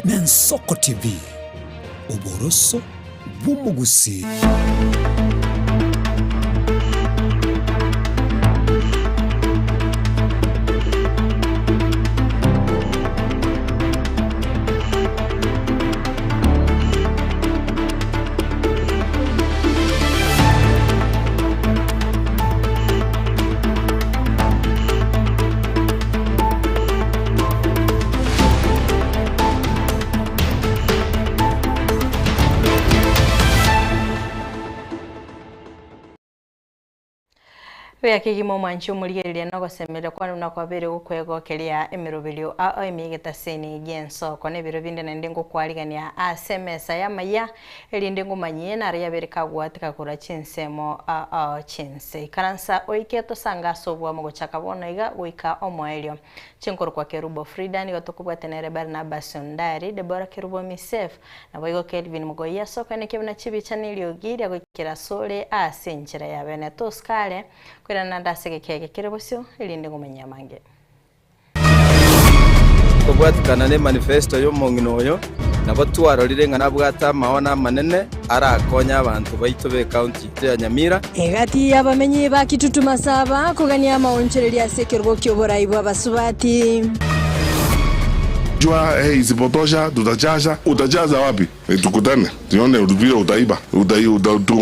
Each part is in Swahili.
N'Ensoko TV uboroso bw'umugusi. Kigimo mwanchu muligereria no gosemerera kwanu na kwabere gukwegokeria emirubiryo a imigetaseni N'Ensoko ne biro binde nende ngokwarigania asemesa ya maya elinde ngumanyie na ria bereka gwatika kura chinsemo chinse karansa oiketo sanga sobwa mo gochaka bona iga goika omoelio chinkoro kwa Kerubo Frida ni gotokubwa tenere Barnabas Ndari Deborah Kerubo Misef na boigo Kelvin Mugoya soka ne kebna chibicha niliogiria gokira sole asenchira ya bene toskale kwera nandasege kege kirebosyo elinde ngumanya mange kobwatikana ne manifesto yo monginoyo nabo twarorire ngana bwata maona manene arakonya abantu baito be county ya Nyamira egati abamenyi ba Kitutu Masaba kugania maonchereria sekergo kyoborai bwa basubati jua isipotosha utajaza wapi? Tukutane tuone ulivyo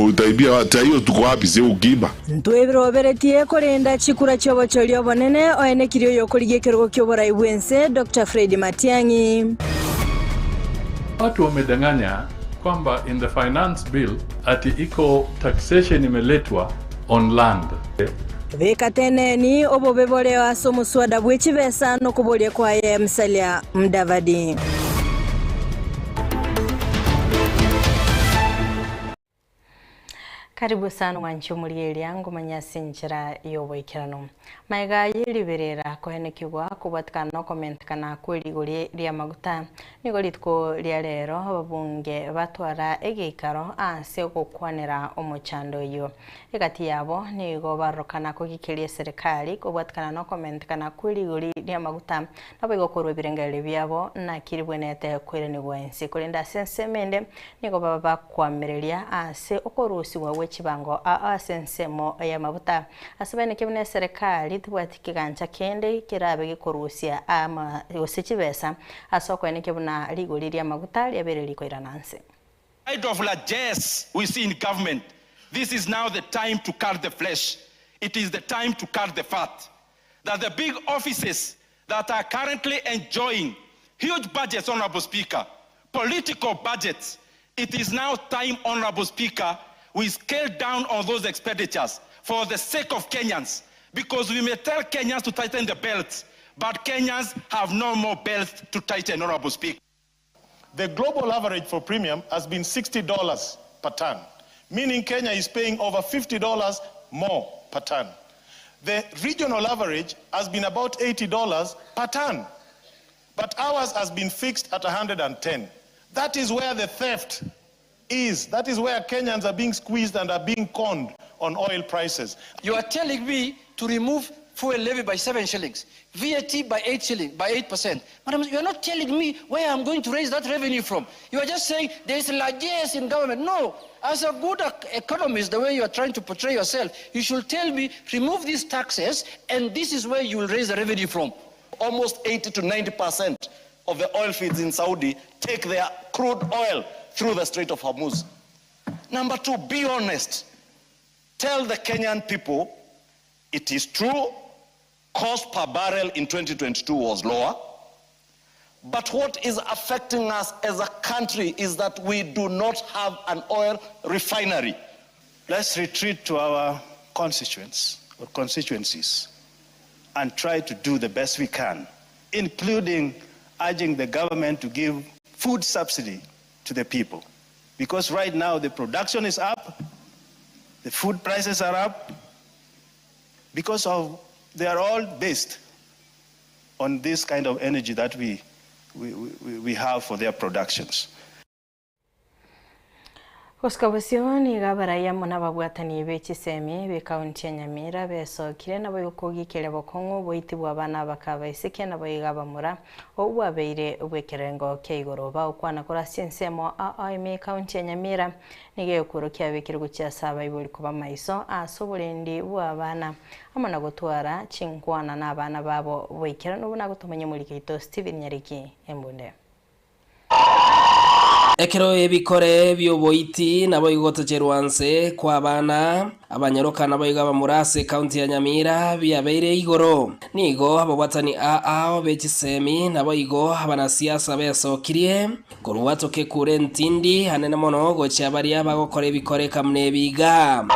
utaibia hata hiyo tuko wapi sio ukiba ntwebiroberetie korenda chikura cyobo cholyo bonene oene kirio yokoligekergo kyoborai bwense Dr. Fred Matiang'i. Watu wamedanganya kwamba in the finance bill ati iko taxation imeletwa on land. Vekatene ni obobebole wa somuswada bwechibesa no kubolye kwa ye Musalia Mudavadi. Karibu sana wanchu mulieli yangu manyasi nchira yoboikirano. Maiga yeliberera kohenekigwa kubatikana no comment kana kweli lia maguta. Nigo litko lia lero babunge batwara egikaro anse okukwanira omuchando yo. Egati yabo nigo barokana kugikirie serikali kubatikana no comment kana kweli lia maguta. Nabo korwe birengere byabo na kiribwenete kwere ni gwensi. Kulinda sensemende nigo baba kwamerelia anse okorusi wa chibango asensemo ya mabuta asabene kebne serikali tubatikigancha kende kirabe gikorusia ama yosechibesa asoko ene kebna ligoliria mabuta liabere likoirananse. Side of largesse we see in government, this is now the time to cut the flesh. It is the time to cut the fat. That the big offices that are currently enjoying huge budgets, Honorable Speaker, political budgets, it is now time, Honorable Speaker, we scale down on those expenditures for the sake of Kenyans, because we may tell Kenyans to tighten the belts, but Kenyans have no more belts to tighten, Honorable Speaker. The global average for premium has been $60 per ton, meaning Kenya is paying over $50 more per ton. The regional average has been about $80 per ton, but ours has been fixed at 110. That is where the theft is. That is where Kenyans are being squeezed and are being conned on oil prices. You are telling me to remove fuel levy by 7 shillings, VAT by 8 shillings, by 8%. Madam, you are not telling me where I'm going to raise that revenue from. You are just saying there is largesse in government. No, as a good economist, the way you are trying to portray yourself, you should tell me, remove these taxes, and this is where you will raise the revenue from. Almost 80 to 90% of the oil fields in Saudi take their crude oil through the Strait of Hormuz. Number two, be honest. Tell the Kenyan people it is true, cost per barrel in 2022 was lower, but what is affecting us as a country is that we do not have an oil refinery. Let's retreat to our constituents or constituencies and try to do the best we can, including urging the government to give food subsidy to the people. Because right now the production is up, the food prices are up, because they are all based on this kind of energy that we have for their productions. Koskabasioni gabaraya muna babwatani bechisemi be county ya Nyamira besokire nabo yokogikere bokongo boitibwa abana bakabaisike nabo igabamura obwabeire obwekerengo keigoroba okwana kora siensemo ime county ya Nyamira nige okuro kyabekirwa cyasaba ibuli kuba maiso asoborendi bwabana amana gotwara chinkwana n'abana babo boikera no buna gutumanya muri Keito Steven Nyariki embunde Ekero ebikore byoboiti nabo igotocherwanse kwa bana abanyaroka nabo igaba murase county ya Nyamira byabeire igoro nigo ababwatani bechisemi nabo igo abanasiasa besokirie kurwatoke kure ntindi hanene mono gochabaria bagokore bikore kamne biga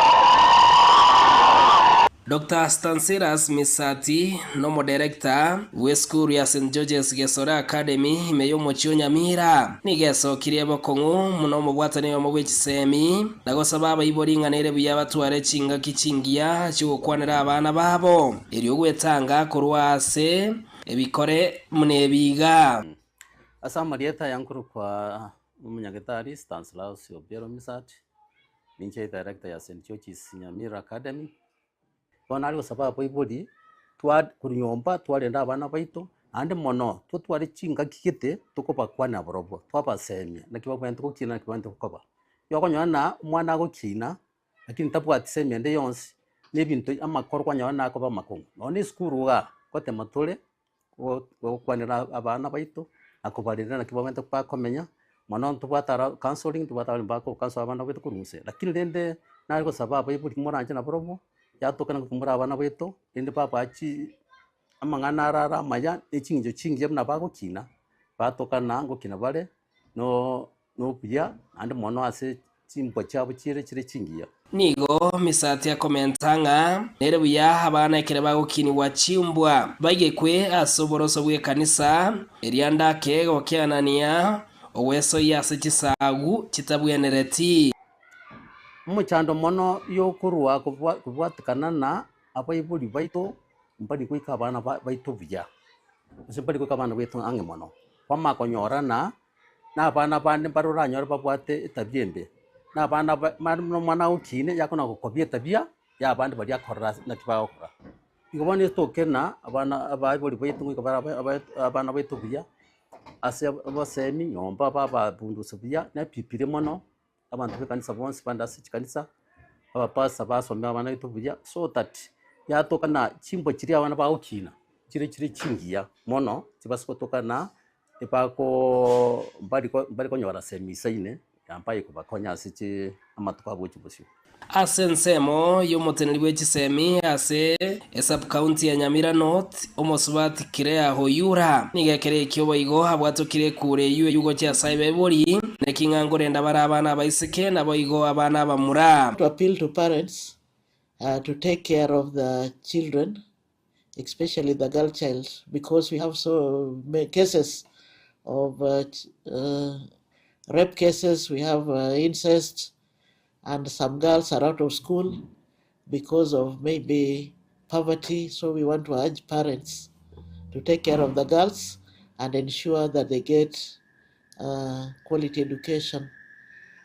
Dr. Stanislas Misati, nomo director, we school ya St. George's Gesora Academy, meyo mochio Nyamira. Nigeso kiriebo kongu, munomo bwatani wa mwechisemi, nagosa baba iboringa nere buyaba tuare chinga kichingia, chuo kwanera abana babo. Iriogwe tanga kuruase, ebikore mnebiga. Asa marieta yankuru kwa umunyagetari Stanislas Obiero Misati, ninche director ya St. George's Nyamira Academy. Bonali osaba ibodi twa kunyomba twalenda abana baito ande mono twari chinga kikite tukoba kwana borobo twabasemya nakiba kwento kukina kwento kukoba yokonyana mwana gukina lakini tabwati semya nde yonsi nebintu amakorwa nyana ko bamakongo none skuru ga kote matole kwanira abana baito akobarira nakiba kwento kwa komenya mono tubwatara counseling tubwatara mbako kanso abana baito kurumuse lakini ndende naliko sababa ibodi moranje na borobo yatokana kumura abana beto ende papa achi amangana arara maya echinjo chingi yabna bago kina batokana ngo kina bale no pia ande mono ase chimbo chabo chire chingiya nigo Misati ya komentanga nere buya abana ekere bago kini wachimbwa bagekwe asoboroso bwe kanisa erianda ke gokianania oweso yase chisagu chitabwenereti muchando mono yokurwa kubwatikana na abayibuli baito mbali kwika abana baito bya mbali kwika abana baito ange mono kwama konyorana na abana bande barura nyora babwate tabyembe na abana mwana ukine yakona kokobye tabya ya abandi bali akora na kibakora igobone tokena abana abayibuli baito kwika abana baito bya ase abasemi nyomba baba bunduso bya na pipire mono abantu bekanisa bonse bandasi kanisa abapasa basomya abana bitubuya so that yatokana chimbo kiri abana baukina kire chingiya mono kibasotoka epako mbali konyora semisaine yampaye kubakonya asichi amatuka bw'ikibusyo Asensemo yomoteneri bw'ekisemi ase esub county ya Nyamira North omosubati kirea hoyura nigekere kyobo igo habwatokire kure yuwe yugo kya saibe boli nekingangorenda bara abana baisike nabo igo abana bamura to appeal to parents to take care of the children, especially the girl child, because we have so many cases of rape cases, we have incest, and some girls are out of school because of maybe poverty. So we want to urge parents to take care of the girls and ensure that they get quality education.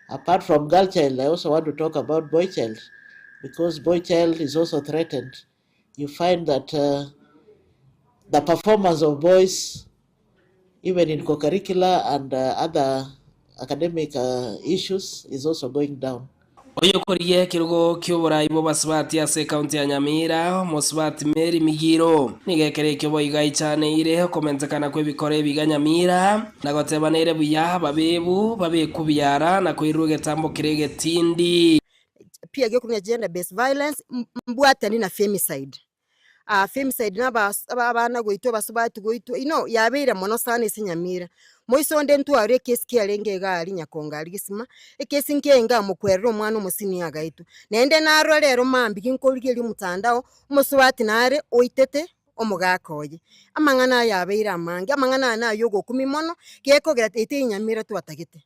Apart from girl child, I also want to talk about boy child, because boy child is also threatened. You find that the performance of boys, even in co-curricular and other academic issues, is also going down. Oyo koriye kirugo kyobora ibo basubati ase county ya Nyamira musubati Mary Migiro nigekere kyobo igai cyane ire komentekana kwe bikore biga Nyamira nagoteba nere buya babebu babekubyara na kwiruge tambo kirege tindi pia gyo kunya gender based violence mbwatani na femicide femicide n'abana goito basubati goito yabeire mono sana ise Nyamira moisonde ntware kesi kyalenge gali nyakonga alisima ekesi nkenga mukwerero omwana omusini agaitu nende naro lero mambi kinkolike li mutandao musubati nare oitete omugakoye amangana yabeire amange amangana nayo gokumi mono gekogera ete Nyamira twatagete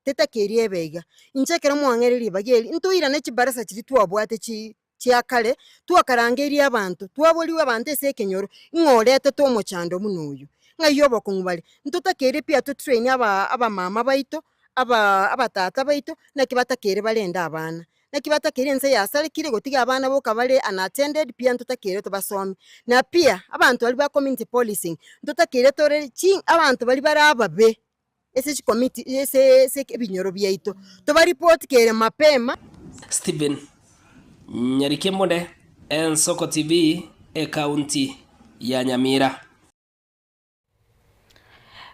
tete kerie bega inchekera mwangereri bageli ntuira ne kibarasa kiri twabwate kyakale twakarangeria abantu twaboliwe abantu esekenyoro ngorete to mochando munuyu ngayo bakungubali ntutakere pia to train aba mama baito abatata baitu naki batakere barenda abana naki batakere ense yasarekire gotiga abana boka bare unattended pia ntutakere tubasome na pia abantu bali ba community policing ntutakere tore abantu bali barababe ese committee ese ebinyoro byaitu tuba report kere mapema. Stephen Nyarikemode, Ensoko TV, county ya Nyamira.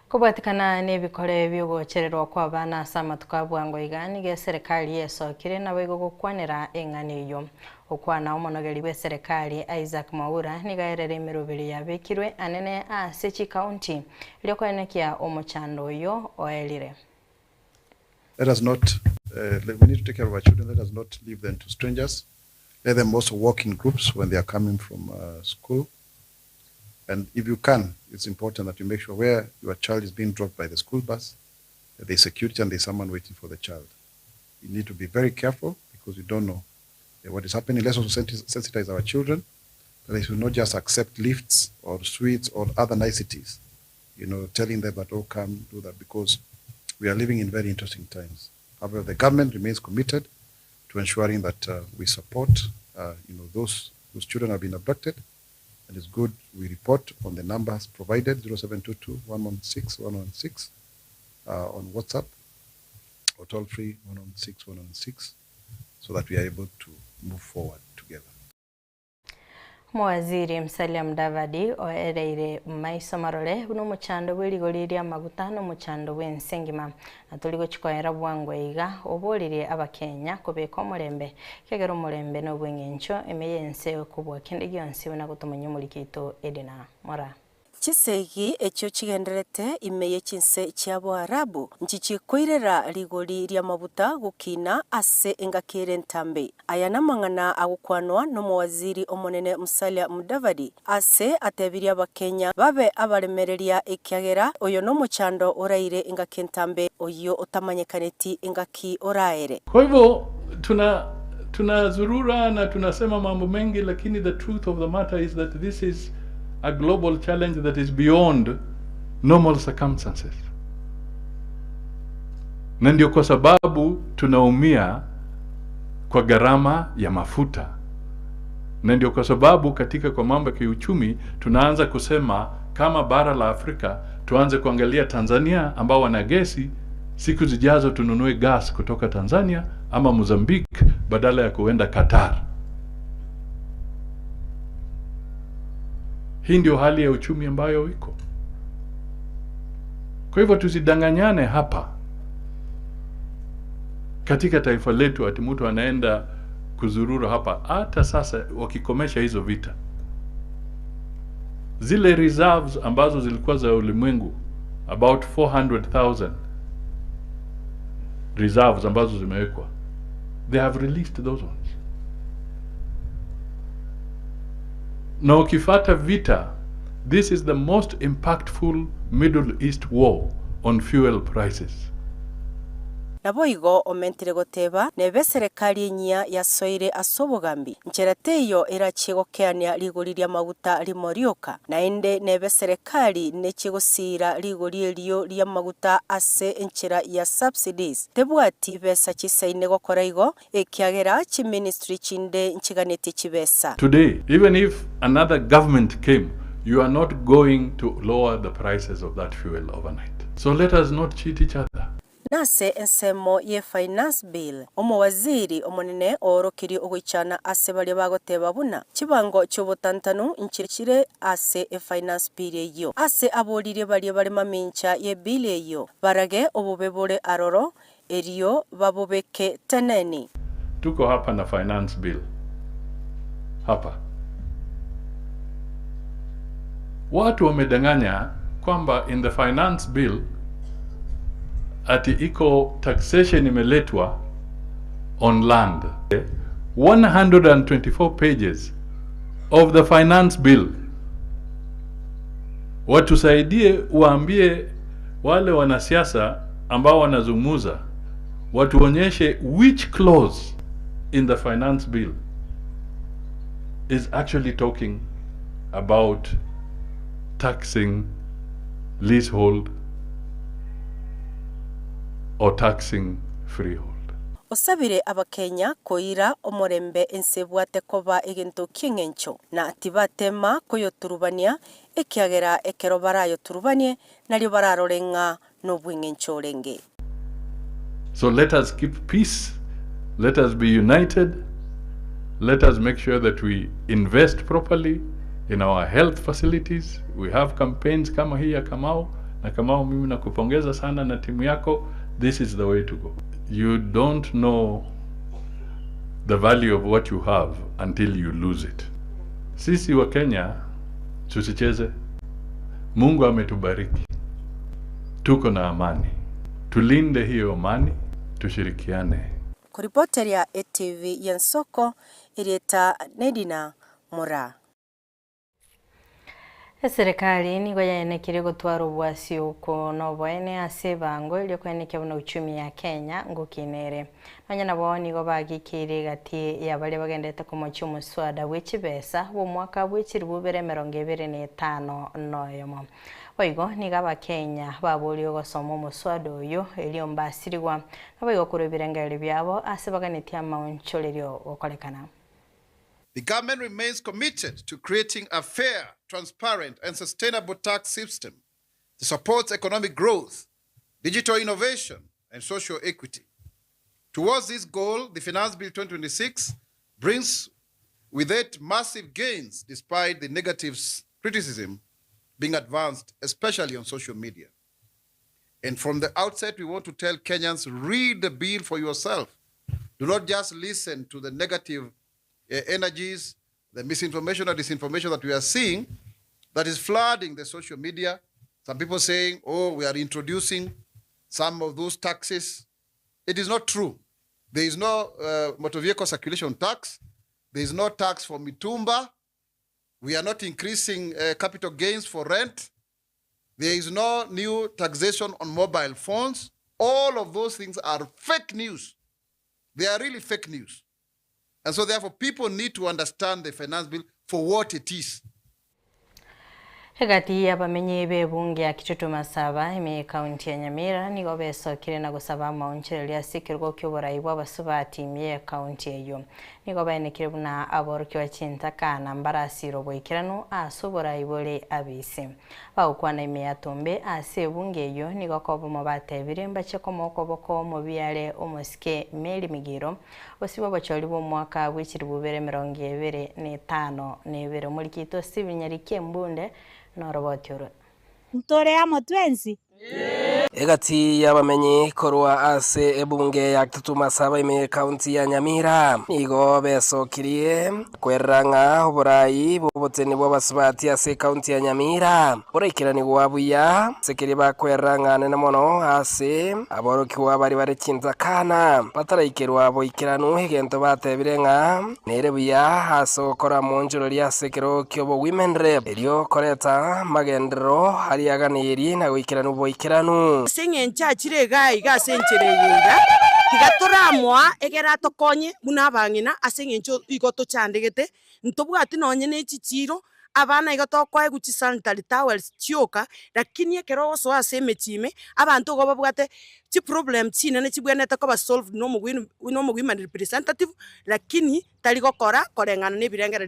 Kubatikana n'ebikore by'ugukererwa kw'abana sama tukabwango igani ge serikali yesokire nawe gukwanira eng'aniyo okwana omonogeri we serikali Isaac Mwaura nigaerere emirubiri yabekirwe anene ase county lyokonekia omochando yo oelire. Let us not we need to take care of our children. Let us not leave them to strangers. Let them also walk in groups when they are coming from school. And if you can, it's important that you make sure where your child is being dropped by the school bus, that there's security and there's someone waiting for the child. You need to be very careful because you don't know what is happening. Let's also sensitize our children that they should not just accept lifts or sweets or other niceties, telling them that, oh, come, do that, because we are living in very interesting times. However, the government remains committed to ensuring that we support, those whose children have been abducted. And it's good we report on the numbers provided, 0722 116 116 on WhatsApp, or toll free 116 116, so that we are able to move forward together. Mwaziri Musalia Mudavadi oereire maiso marore buno muchando bwirigoriria maguta no muchando w'ensengima natuligo chikoera bwangwe iga oborire abakenya kubeka omurembe kegero omurembe no bwengencho emeyense kubwa kindi gyonsi na gutomunye muri kito Edina Mora. Chisegi echo chigenderete imeye chinse chiabo Arabu nchichikoirera rigori ria mabuta gukina ase engakere ntambe ayana mangana agukwanwa no mwaziri omonene Musalia Mudavadi ase atebiria abakenya babe abaremereria ekyagera oyo no muchando oraire engakentambe oyo otamanyekaneti engaki oraere. Kwa hivyo tunazurura na tunasema mambo mengi, lakini the truth of the matter is that this is a global challenge that is beyond normal circumstances. Na ndio kwa sababu tunaumia kwa gharama ya mafuta. Na ndio kwa sababu katika kwa mambo ya kiuchumi tunaanza kusema kama bara la Afrika tuanze kuangalia Tanzania ambao wana gesi, siku zijazo tununue gas kutoka Tanzania ama Mozambique badala ya kuenda Qatar. Hii ndio hali ya uchumi ambayo iko. Kwa hivyo tusidanganyane hapa katika taifa letu ati mtu anaenda kuzurura hapa. Hata sasa wakikomesha hizo vita, zile reserves ambazo zilikuwa za ulimwengu, about 400,000 reserves ambazo zimewekwa, they have released those ones. Na ukifata vita, this is the most impactful Middle East war on fuel prices. Naboigo omentire goteba nebe serikali nya ya soire asobogambi nchereteyo irachigokeania ligoriria maguta limorioka na ende nebe serikali nechigosira ligorierio ria maguta ase enchera ya subsidies tebwati besa chisaine gokoraigo ekiagera chi ministry chinde nchiganete chibesa. Today, even if another government came, you are not going to lower the prices of that fuel overnight. So let us not cheat each other. Nase ensemo ye finance bill omowaziri omonene orokiri ogoichana ase bali bagoteba buna chibango chobotantanu nchirikire ase finance bill eyo ase abolire bali mamincha ye bill eyo barage obobebore aroro erio babobeke teneni. Tuko hapa na finance bill hapa. Watu wamedanganya kwamba in the finance bill ati iko taxation imeletwa on land. 124 pages of the finance bill. Watusaidie waambie wale wanasiasa ambao wanazungumza, watuonyeshe which clause in the finance bill is actually talking about taxing leasehold or taxing freehold. Osabire abakenya koira omorembe ensebwate koba egintu kingencho na tibatema koyoturubania ekiagera ekero barayo turubanie nari bararorenga no bwingencho renge. So let us keep peace, let us be united, let us make sure that we invest properly in our health facilities. We have campaigns kama hii ya Kamau, na Kamau mimi nakupongeza sana na timu yako. This is the way to go. You don't know the value of what you have until you lose it. Sisi wa Kenya tusicheze. Mungu ametubariki. Tuko na amani. Tulinde hiyo amani, tushirikiane. Kuripoti ya ATV Yansoko irieta Nedina Mura. Serikali nigo yaenekire gutwara ubwasi uko no bwene ase bango ilio kweneke buna uchumi ya Kenya ngukinere nanya nabo nigo bagikire gati ya bale bagendete kumochi umuswada w'ekibesa wo mwaka w'ekiribubere 2025 noyomo oigo niga abakenya babulio gosoma umuswada uyu elio mbasirigwa nabo kurubirengere byabo ase baganitia mauncholerio okolekana. The government remains committed to creating a fair, transparent, and sustainable tax system that supports economic growth, digital innovation, and social equity. Towards this goal, the Finance Bill 2026 brings with it massive gains despite the negative criticism being advanced, especially on social media. And from the outset, we want to tell Kenyans, read the bill for yourself. Do not just listen to the negative energies, the misinformation or disinformation that we are seeing that is flooding the social media. Some people saying, oh, we are introducing some of those taxes. It is not true. There is no motor vehicle circulation tax. There is no tax for mitumba. We are not increasing capital gains for rent. There is no new taxation on mobile phones. All of those things are fake news. They are really fake news. And so therefore people need to understand the finance bill for what it is. Hegati ya bamenye bunge ya Kitutu Masaba ime kaunti ya Nyamira nigo besokire na gusaba maunchire ya sikirgo kyobora bwa basubati ime kaunti eyo nigo baenekire buna aborokyo achintaka na mbarasiro boikirano asobora ibole abisi baukwana ime yatombe ase bunge eyo nigo kobo mobatebire mbache komoko boko mobiale omoske meli migiro osibo bacholi bo mwaka w'ikiribubere 2025 nebere muri kito sibinyarike mbunde no robot yoro ntore amo twensi Egati y'abamenyi korwa ase ebunge ya Kitutu Masaba ime kaunti ya Nyamira nigo besokiriye kweranga oburayi boboteni bw'abasubati ase kaunti ya Nyamira urekirani gwabuya sekiri bakweranga nene mono ase aborokiwa bari barekinza kana bataraikirwa boikiranu egento batebirenga nere buya hasokora munjuro lya sekero kyobo women rep elio koreta magendero hari yaganiri na goikiranu boikiranu sengencha chirega iga senchereyinga tigatoramwa egera tokonye muna bangina asengencho igoto chandegete ntobwati nonye nechichiro abana igotokwa guchi sanitary towels chioka lakini ekero so asemechime abantu go babwate chi problem chine ne chibwenete ko ba solve no mugwima representative lakini tali gokora korengana ne birengera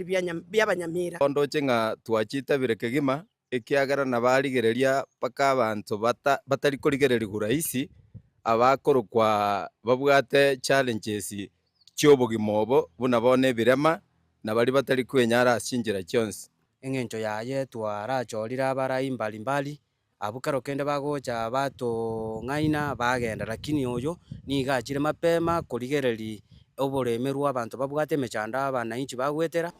bya banyamira ondo chenga twachite birekegima ekiagara na barigereria paka abantu batari kurigereria guraisi abakoro kwa babwate challenges cyobugimobo buna bone birema na bari batari kwenyara asinjira cyonse engencho yaye twarachorira barayi mbali abukaro kende bagocha bato ngaina bagenda lakini oyo nigachire mapema kurigereri oboremeru abantu babwate mechanda abana inchi bagwetera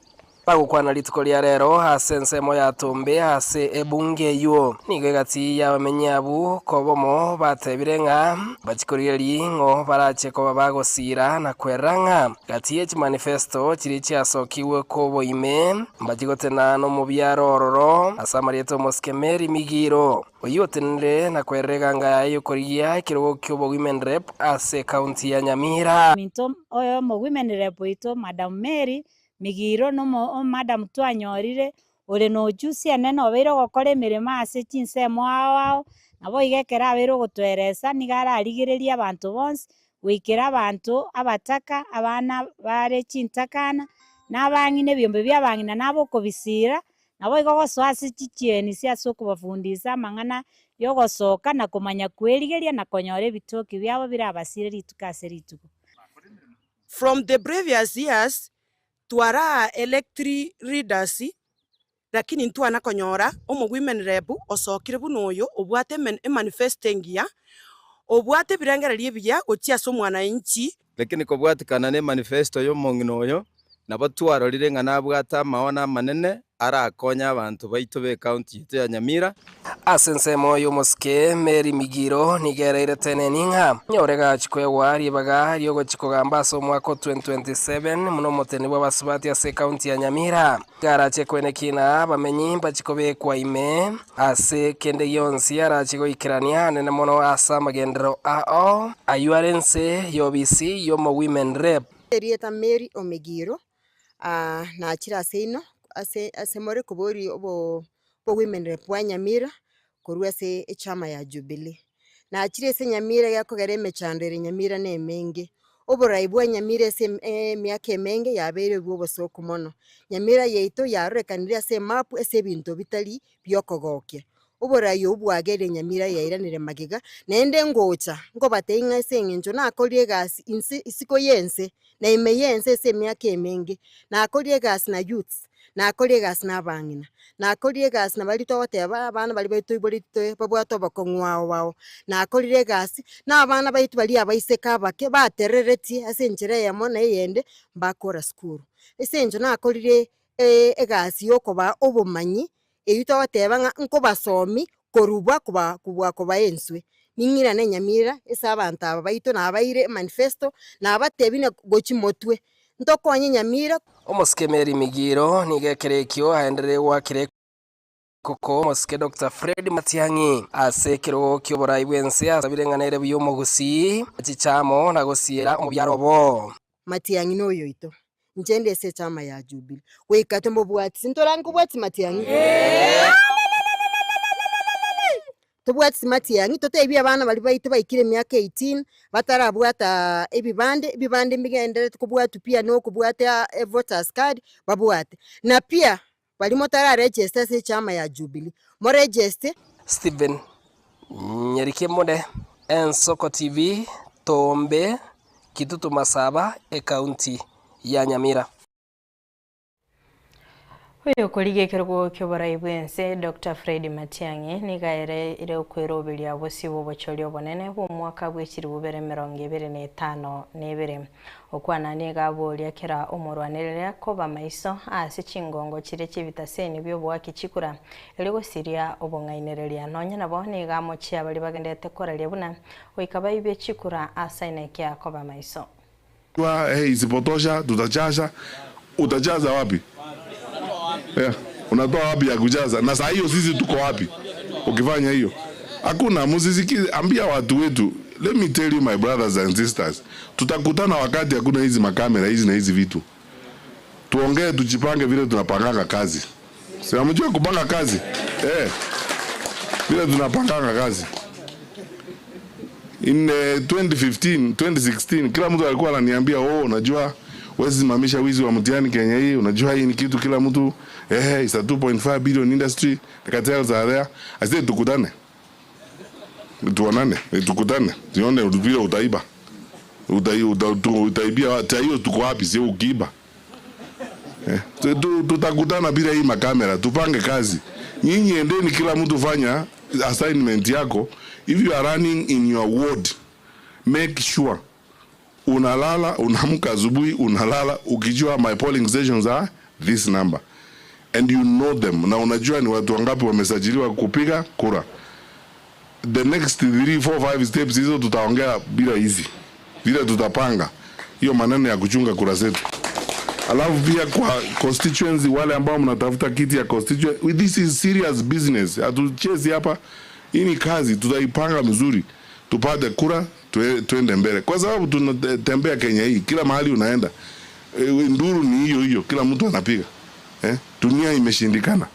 bagukwana litiko lya rero hase nsemo yatombe hase ebunge yuo nigo gati y'abamenyabu kobomo batebirenga bachikoriri ngo barache ko bagosira na kweranga gati ye manifesto kiri cyasokiwe ko boime mbagigotena no mu byarororo asamarieto moskemeri migiro oyotenere na kwerega yukoriya kirogo kyobo women rep ase county ya Nyamira minto oyo mo women rep ito Madam Mary Migiro no Madam Twanyorire ore no juice ene no beiro gokore mirema ase chinsemo awao nabo igekera abero gotweresa nigara arigereria abantu bonse wikira abantu abataka abana bare chintakana n'abang'ine byombe by'abang'ina nabo kobisira nabo igogosoasi chichieni siase okobafundisa amang'ana yogosoka na komanya kwerigeria na konyora ebitoki byabo birabasire rituko ase rituko. From the previous years twara electric readers lakini ntwana konyora omo women rep osokire buno oyo obwate manifestingia obwate birangererie biya gochia so mwana inchi lakini kobwatikana ne manifesto yo mongino oyo nabo twarorire ng'ana abwata maona manene arakonya abantu baito be county ya Nyamira asensemo y'omusike Mary Migiro nigereire tene ninga nyorega chikwewa ribaga ryogo chikogamba so mwaka 2027 muno moteni bwa basubati ase county ya Nyamira garache kwenekina bamenyi bachikobekwa ime ase kende yonsi arachigo ikirania nene mono asa magendero ao ayuarense yobisi yomo women rep Erieta Mary Omigiro na chira seino ase more kubori obo women rep wa Nyamira korwa se chama ya Jubilee na chire se Nyamira yakogere mechandere Nyamira ne menge oborai bwa Nyamira se miaka menge yabere bwo bosoko mono Nyamira yeito yarekanira se map ese bintu bitali byokogoke oborai obwagere Nyamira yairanire magiga nende ngocha ngo bateinga sengenjo na akorie gas isiko yense na ime yense se miaka menge na akorie gas na youths na akorie gas na bang'ina na akorie gas na bali toteba abana bali baitu iborite babwato bakongwao wao na akorie gas na abana baitu bali abaiseka bake baterereti ase njire yamo na yende bakora school esenjo na akorie egasi yokoba obumanyi eyuto bateba nko basomi korubwa kuba enswe ningira ne Nyamira esa abantu aba baitu na abaire manifesto na abatebine gochimotwe ntokonye Nyamira omusike Mary Migiro nigekerekio aendere wakire koko omusike Dr. Fred Matiang'i ase kirogo kyoborai bwense asabirenganere byomogusi chichamo na gosiera omubyarobo Matiang'i noyo ito njende ese chama ya Jubilee wekate mbobwati sintorango bwati Matiang'i tobwati Matiang'i totebi abana bali baitu baikire miaka 18 batarabwata ebibande migendere tukubwatu pia no kubwata voters card babwate na pia bali motara register se chama ya Jubilee mo register Stephen Nyerike Mode Ensoko TV Tombe Kitutu Masaba county ya Nyamira. Uyo kulige kirogo kyoborai bwense Dr. Fred Matiang'i nigaire ire okweroberia bosibo bochorio bonene bo mwaka bwechiri bubere 2025 nebere okwana nigaboria kira omurwanirira koba maiso ase chingongo chire chibitaseni byo bwaki chikura ire gosiria obongainereria nonya nabo nigamo chia bali bagendete koraria buna oikaba ibye chikura asaine kya koba maiso isipotosha tutajaza utajaza wapi? Yeah. Unatoa wapi ya kujaza? Na saa hiyo sisi tuko wapi ukifanya hiyo? Hakuna muziki. Ambia watu wetu, let me tell you my brothers and sisters, tutakutana wakati hakuna hizi makamera hizi na hizi vitu. Tuongee, tujipange vile tunapanganga kazi. Sio mjua kupanga kazi? Vile tunapanganga kazi. In 2015, 2016 kila mtu alikuwa ananiambia unajua wewe simamisha wizi wa mtihani Kenya hii, unajua hii ni kitu kila mtu it's a 2.5 billion industry. The cartels are there. I said tukutane. Tuonane, tukutane. Tuone vile utaiba. Utaibia hiyo tuko wapi sio ukiiba. Tutakutana bila hii makamera, tupange kazi. Nyinyi endeni kila mtu fanya assignment yako. If you are running in your ward, make sure unalala, unaamka asubuhi, unalala ukijua my polling stations are this number and you know them, na unajua ni watu wangapi wamesajiliwa kupiga kura. The next 3, 4, 5 steps hizo tutaongea bila hizi, vile tutapanga hiyo maneno ya kuchunga kura zetu. Alafu pia kwa constituency, wale ambao mnatafuta kiti ya constituency, this is serious business. Hatuchezi hapa, hii ni kazi, tutaipanga mzuri tupate kura tuende mbele, kwa sababu tunatembea Kenya hii, kila mahali unaenda nduru ni hiyo kila mtu anapiga. Dunia imeshindikana.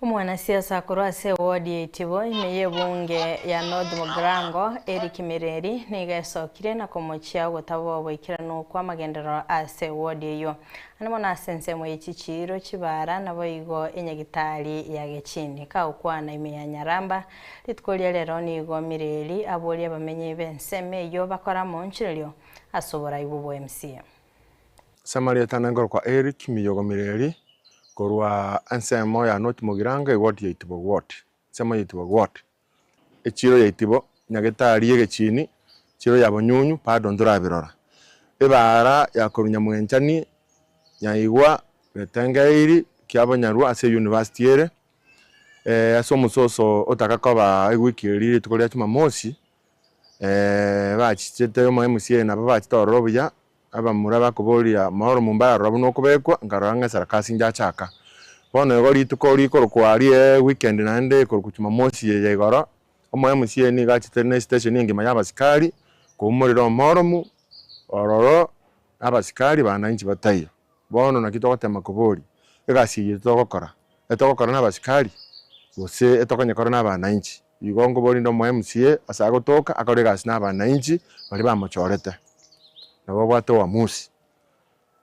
Mwanasiasa kurwase wodi ya Itibo imeye bunge ya North Mugirango Eric Mireri nigesokire na kumuchia gutabo bwikirano kwa magendero ase wodi iyo anamona asense mu ichichiro chibara nabo igo enyagitari ya gechini ka ukwana imiya Nyaramba litkolia lero ni igo Mireri aboli abamenye benseme iyo bakora mu nchiryo asobora ibubo MCA Samaria tanangor kwa Eric Miyogo Mireri korwa ansemo ya North Mugirango wodi ya Itibo ward sema Itibo ward echiro ya Itibo nyagetari yegechini chiro ya bonyunyu pado ndura birora ibara ya korunyamwenchani nyaigwa betangairi kyabanyarwa ase university ere aso musoso otakakoba igwikirire tukolia tuma mosi bachichete mo MCA na bachitororo buya abamura bakoboria mahoro mumbara robo no kubekwa ngaranga sarakasi njachaka bono gori tukori korkwari weekend nande korkuchuma mosi ye igoro omo MCA ni gachitene station ingi mayabasikari kumuriro moromu ororo abasikari bananchi batayo bono nakitogote makobori egasi yitogokora etogokora nabasikari bose etokonyekora nabananchi igongo bori ndo mo MCA asagotoka akorega sina bananchi bali bamochorete nabo bwato wa musi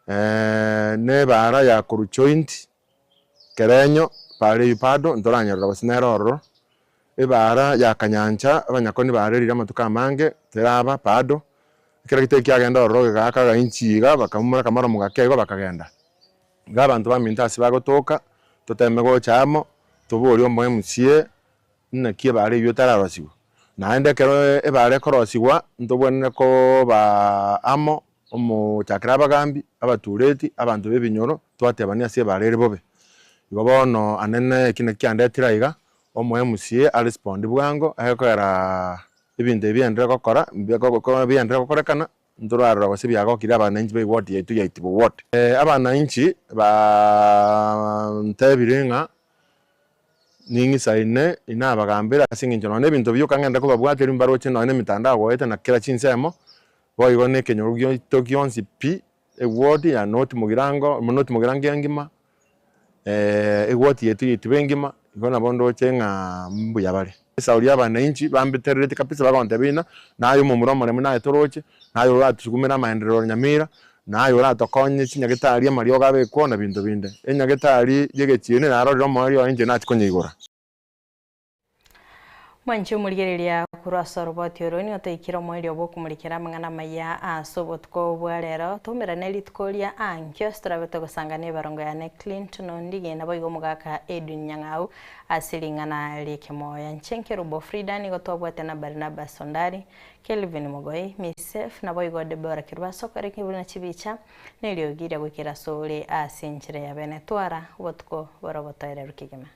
ne bara ya kuru joint kerenyo pare ipado ndoranyarura basinero ibara ya kanyancha abanyakoni barerira matuka mange teraba pado kira kiteki agenda oroge gaka inchiga bakamura kamara mugakego bakagenda ngabantu baminta sibagotoka totemego chamo tobori omwe MCA nakie bare yotararosigo naende kero ebare korosiwa ndobone ko ba amo omu chakraba gambi abatureti abantu bebinyoro twatebania ase barere bobe igo bono anene kine kyandetira iga omu MCA a respond bwango ayokera ibinde byendere gokora mbeko byendere gokorekana ndorarura bose byagokira abananchi be ward yetu ya Itibo ward abananchi ba ntebirenga ningi saine ina bagambira asinginjo none bintu byo kangenda ko babwatira imbaro cyo none mitandao wete na kila chinsemo boyibone kenyurugyo tokionsi pi ward ya North Mugirango ngima ward yetu Itibo igona bondo chenga mbuya bale sauria abananchi bambiterete kapisa bagonte bina nayo mu muromo ne nayo toroche nayo ratukumira maendeleo Nyamira nayo ratokonye chinyagitari amario gabe kona bintu binde enyagetari yegechine naroriro mario inje natikonyigora Mwancho muligereria kurasa roboti oroni otaikira mweli obokumurikira mangana maya asobotko bwarero tumira nelitkolia ankyo strabeto gusangane barongo ya Clinton ondige nabo igo mugaka Edwin Nyang'au asilingana likemoya nchenkero bo Frida ni gotobwate na Barnabas Sondari Kelvin Mogoi Misef nabo igo Deborah Kirwaso kare kibuna chibicha neliogira gwikira sole asinchire ya Benetwara botko borobotoere rukigema